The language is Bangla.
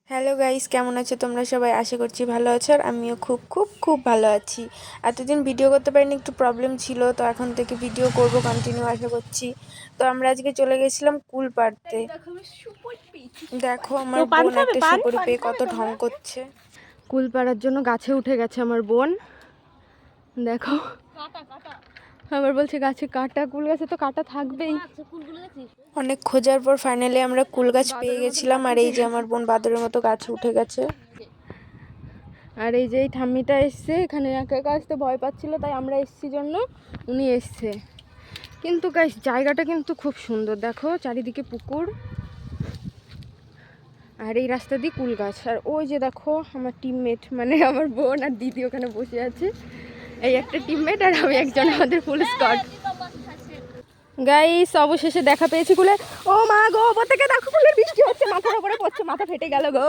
হ্যালো গাইস, কেমন আছো তোমরা সবাই? আশা করছি ভালো আছো। আর আমিও খুব খুব খুব ভালো আছি। এতদিন ভিডিও করতে পারিনি, একটু প্রবলেম ছিল, তো এখন থেকে ভিডিও করব কন্টিনিউ আশা করছি। তো আমরা আজকে চলে গেছিলাম কুল পাড়তে। দেখো আমার বোন একটা সুপুরি পেয়ে কত ঢং করছে। কুল পাড়ার জন্য গাছে উঠে গেছে আমার বোন। দেখো আবার বলছে গাছে কাটা, কুল গাছে তো কাটা থাকবেই। অনেক খোঁজার পর ফাইনালি আমরা কুল গাছ পেয়ে গেছিলাম। আর এই যে আমার বোন বাদরের মতো গাছে উঠে গেছে। আর এই যে এই ঠাম্মিটা এসছে, এখানে একা একা আসতে ভয় পাচ্ছিল, তাই আমরা এসছি জন্য উনি এসছে। কিন্তু গাইস জায়গাটা কিন্তু খুব সুন্দর, দেখো চারিদিকে পুকুর আর এই রাস্তা দিয়ে কুল গাছ। আর ওই যে দেখো আমার টিমমেট, মানে আমার বোন আর দিদি ওখানে বসে আছে। এই একটা টিমমেট আর আমি একজন, আমাদের ফুল স্কোয়াড। গাইস অবশেষে দেখা পেয়েছি কুলে। ও মা গো, ওপর থেকে দেখো কুলের বৃষ্টি হচ্ছে, মাথার উপরে পড়ছে, মাথা ফেটে গেল গো।